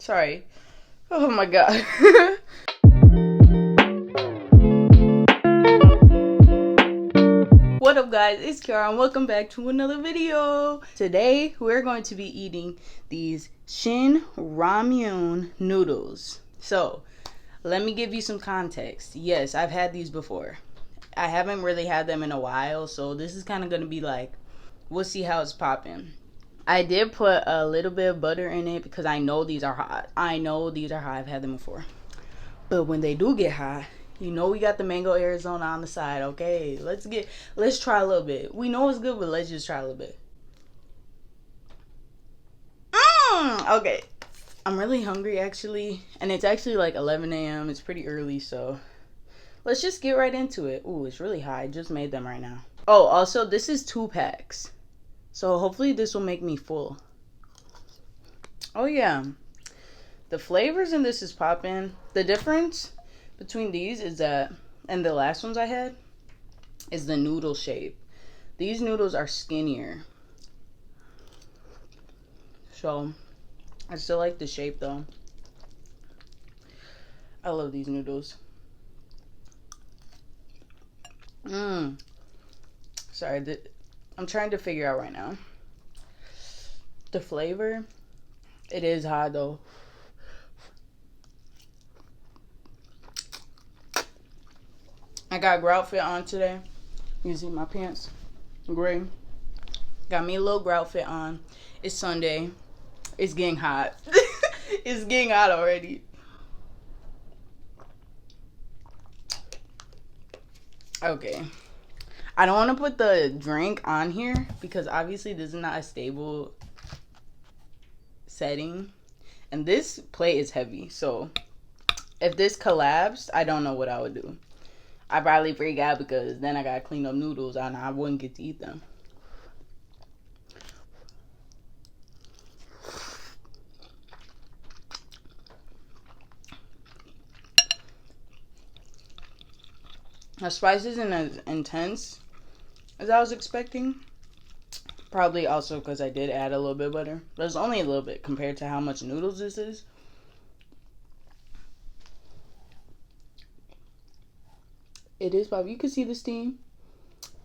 Sorry. Oh my god. What up guys, it's Kiara and welcome back to another video. Today we're going to be eating these Shin Ramyun noodles. So let me give you some context. Yes, I've had these before. I haven't really had them in a while, so this is kind of going to be like, we'll see how it's popping. I did put a little bit of butter in it because I know these are hot. I've had them before. But when they do get hot, you know we got the mango Arizona on the side, okay? Let's try a little bit. We know it's good, but let's just try a little bit. Okay. I'm really hungry actually. And it's actually like 11 a.m. It's pretty early, so let's just get right into it. Ooh, it's really hot. I just made them right now. Oh, also, this is 2 packs. So hopefully this will make me full. Oh yeah. The flavors in this is popping. The difference between these is that, and the last ones I had, is the noodle shape. These noodles are skinnier. So, I still like the shape though. I love these noodles. Sorry, I'm trying to figure out right now. The flavor, it is hot though. I got a grout fit on today. You see my pants? Gray. Got me a little grout fit on. It's Sunday. It's getting hot. It's getting hot already. Okay. I don't want to put the drink on here because obviously this is not a stable setting. And this plate is heavy. So if this collapsed, I don't know what I would do. I'd probably freak out because then I gotta clean up noodles and I wouldn't get to eat them. The spice isn't as intense as I was expecting. Probably also because I did add a little bit of butter. But it's only a little bit compared to how much noodles this is. It is, Bob. You can see the steam.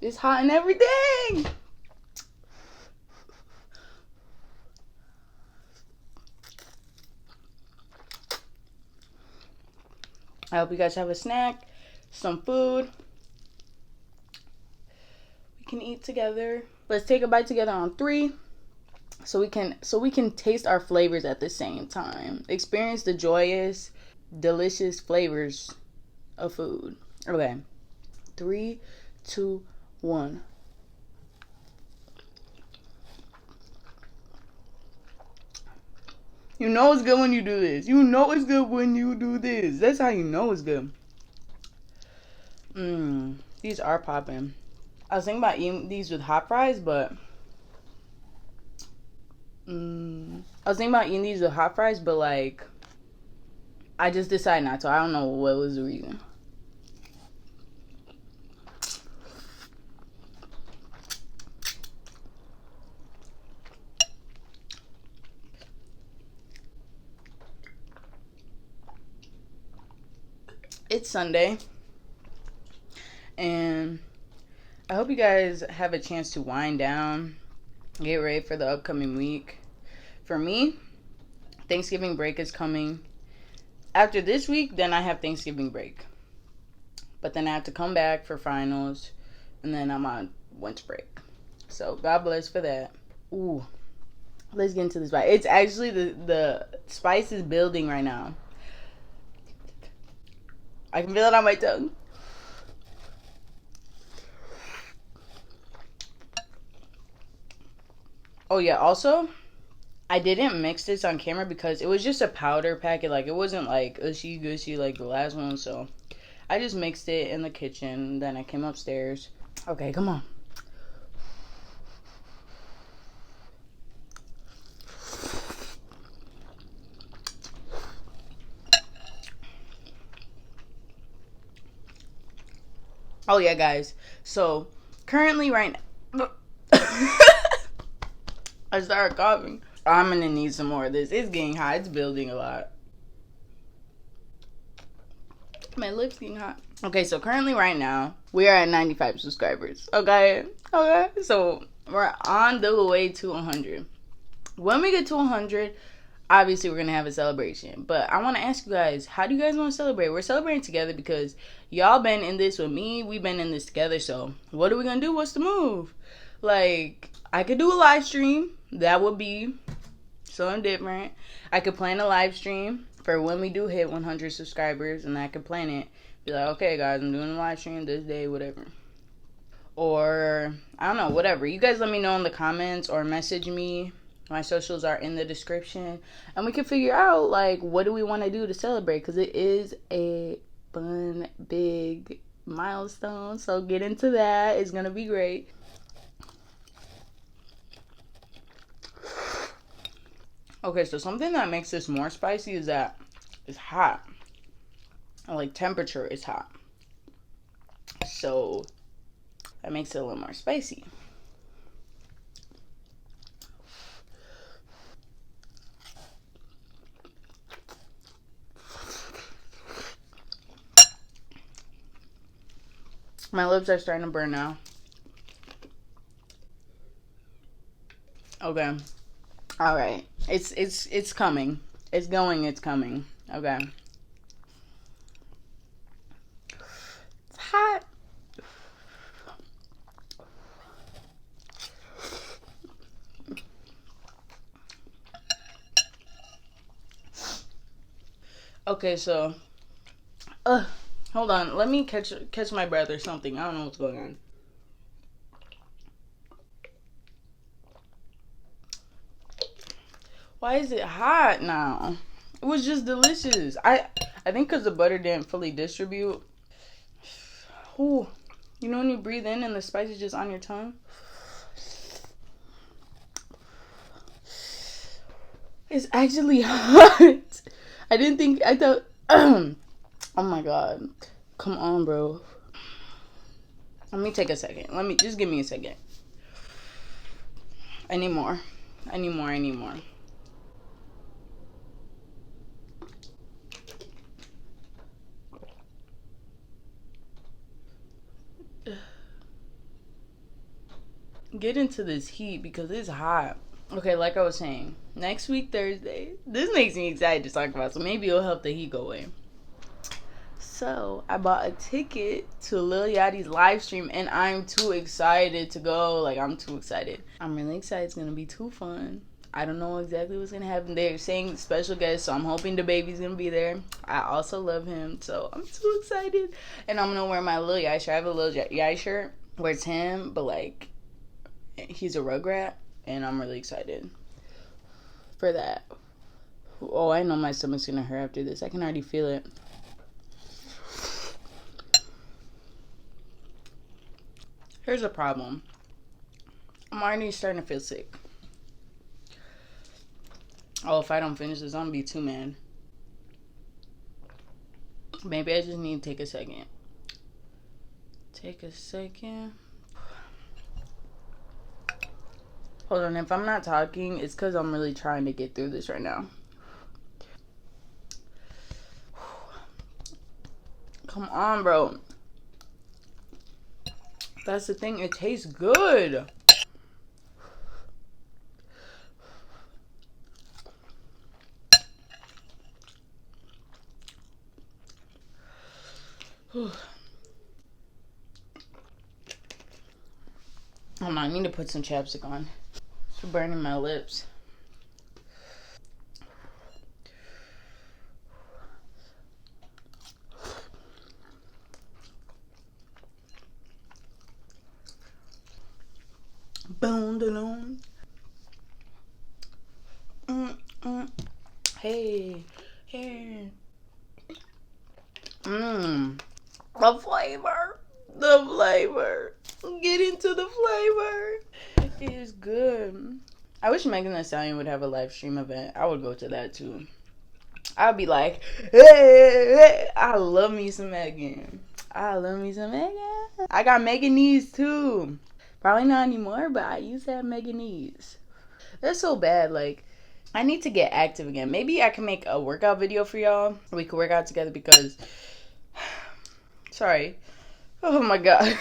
It's hot and everything. I hope you guys have a snack, some food. We can eat together. Let's take a bite together on 3. So we can taste our flavors at the same time. Experience the joyous, delicious flavors of food. Okay. 3, 2, 1. You know it's good when you do this. You know it's good when you do this. That's how you know it's good. These are popping. I was thinking about eating these with hot fries, but like I just decided not to. I don't know what was the reason. It's Sunday, and I hope you guys have a chance to wind down, get ready for the upcoming week. For me, Thanksgiving break is coming. After this week, then I have Thanksgiving break. But then I have to come back for finals, and then I'm on winter break. So God bless for that. Ooh, let's get into this bite. It's actually the spice is building right now. I can feel it on my tongue. Oh yeah, also, I didn't mix this on camera because it was just a powder packet. Like, it wasn't like ushy gushy like the last one. So I just mixed it in the kitchen. Then I came upstairs. Okay, come on. Oh yeah, guys. So currently right now, I started coughing. I'm gonna need some more of this. It's getting hot. It's building a lot. My lips getting hot. Okay, so currently right now we are at 95 subscribers. Okay. So we're on the way to 100. When we get to 100, obviously we're gonna have a celebration. But I want to ask you guys, how do you guys want to celebrate? We're celebrating together because y'all been in this with me. We've been in this together. So what are we gonna do? What's the move? Like, I could do a live stream. That would be something different. I could plan a live stream for when we do hit 100 subscribers, and I could plan it. Be like, okay, guys, I'm doing a live stream this day, whatever. Or, I don't know, whatever. You guys let me know in the comments or message me. My socials are in the description. And we can figure out, like, what do we want to do to celebrate? Because it is a fun, big milestone. So get into that. It's going to be great. Okay, so something that makes this more spicy is that it's hot. Like, temperature is hot. So that makes it a little more spicy. My lips are starting to burn now. Okay. All right. It's coming. It's going. It's coming. Okay. It's hot. Okay, so hold on. Let me catch my breath or something. I don't know what's going on. Why is it hot now? It was just delicious. I think because the butter didn't fully distribute. Ooh, you know when you breathe in and the spice is just on your tongue? It's actually hot. I thought, oh my God. Come on, bro. Let me take a second. Just give me a second. I need more. Get into this heat because it's hot. Okay, like I was saying, next week Thursday. This makes me excited to talk about, so maybe it'll help the heat go away. So I bought a ticket to Lil Yachty's live stream, and I'm too excited to go. Like, I'm too excited. I'm really excited. It's gonna be too fun. I don't know exactly what's gonna happen. They're saying special guest, so I'm hoping the baby's gonna be there. I also love him, so I'm too excited. And I'm gonna wear my Lil Yachty shirt. I have a Lil Yachty shirt where it's him, but like he's a Rugrat, and I'm really excited for that. Oh, I know my stomach's gonna hurt after this. I can already feel it. Here's a problem. I'm already starting to feel sick. Oh, if I don't finish this, I'm gonna be too mad. Maybe I just need to take a second. Hold on, if I'm not talking, it's because I'm really trying to get through this right now. Come on, bro. That's the thing, it tastes good. Hold on, I need to put some chapstick on. It's burning my lips. Boom, da-dum. Hey. The flavor. Get into the flavor. It is good. I wish Megan Thee Stallion would have a live stream event. I would go to that too. I'd be like, hey, I love me some Megan. I got Megan knees too. Probably not anymore, but I used to have Megan knees. That's so bad. Like, I need to get active again. Maybe I can make a workout video for y'all. We could work out together because, sorry. Oh my god.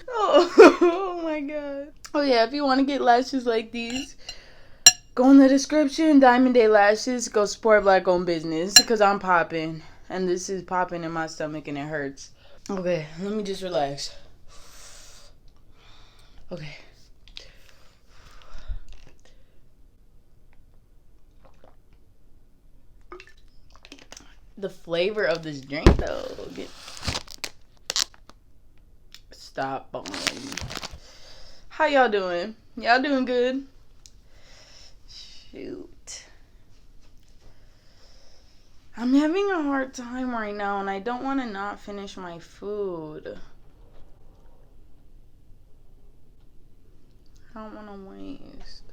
Oh my god. Oh yeah, if you want to get lashes like these, go in the description. Diamond Dae Lashes. Go support black owned business because I'm popping. And this is popping in my stomach and it hurts. Okay, let me just relax. Okay. The flavor of this drink though. Stop. How y'all doing? Y'all doing good? Shoot. I'm having a hard time right now and I don't want to not finish my food. I don't want to waste.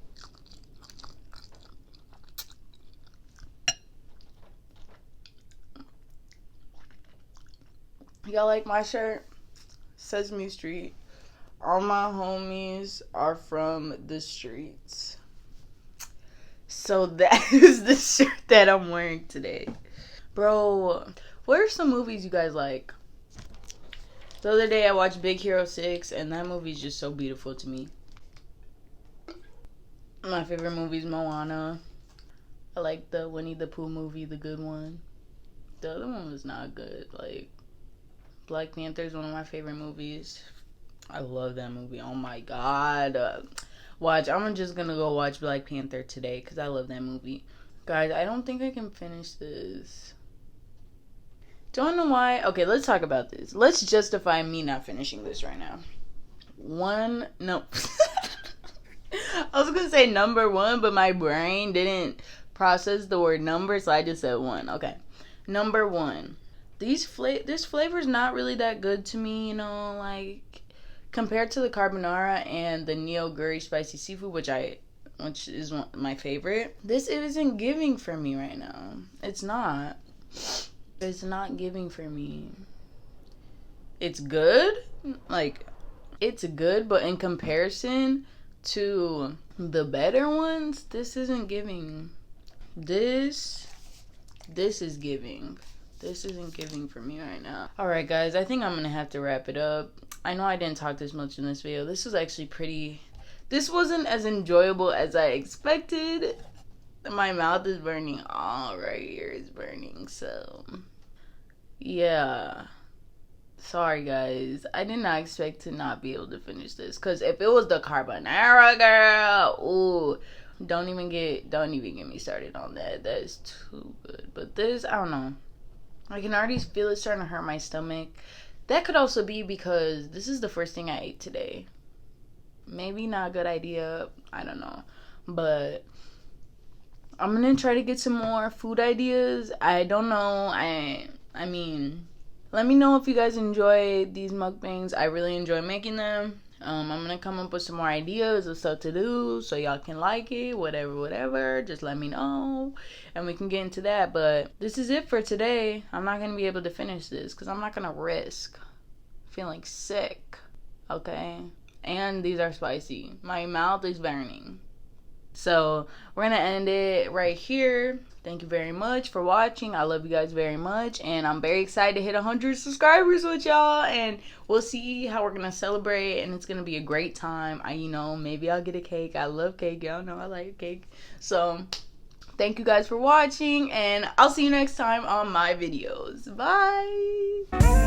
Y'all like my shirt? Sesame Street. All my homies are from the streets. So that is the shirt that I'm wearing today. Bro, what are some movies you guys like? The other day I watched Big Hero 6 and that movie is just so beautiful to me. My favorite movie is Moana. I like the Winnie the Pooh movie, the good one. The other one was not good. Like, Black Panther is one of my favorite movies. I love that movie. Oh my god. Watch, I'm just gonna go watch Black Panther today because I love that movie. Guys, I don't think I can finish this. Don't know why. Okay, let's talk about this. Let's justify me not finishing this right now. No. I was gonna say number one, but my brain didn't process the word number, so I just said one. Okay. Number one. This flavor is not really that good to me, you know, like compared to the carbonara and the nigiri spicy seafood, which is my favorite. This isn't giving for me right now. It's not. It's not giving for me. It's good. Like, it's good, but in comparison to the better ones, this isn't giving. This is giving. This isn't giving for me right now. Alright guys, I think I'm gonna have to wrap it up. I know I didn't talk this much in this video. This was actually this wasn't as enjoyable as I expected. My mouth is burning. All right here is burning, so yeah. Sorry guys, I did not expect to not be able to finish this, because if it was the carbonara, girl, ooh, don't even get me started on that. That is too good. But this, I don't know, I can already feel it starting to hurt my stomach. That could also be because this is the first thing I ate today. Maybe not a good idea, I don't know, but I'm gonna try to get some more food ideas. I don't know, I mean, let me know if you guys enjoy these mukbangs. I really enjoy making them. I'm gonna come up with some more ideas of stuff to do so y'all can like it, whatever. Just let me know and we can get into that. But this is it for today. I'm not gonna be able to finish this because I'm not gonna risk feeling sick, okay? And these are spicy. My mouth is burning. So we're gonna end it right here. Thank you very much for watching. I love you guys very much, and I'm very excited to hit 100 subscribers with y'all, and we'll see how we're gonna celebrate, and it's gonna be a great time. Maybe I'll get a cake. I love cake. Y'all know I like cake. So thank you guys for watching, and I'll see you next time on my videos. Bye.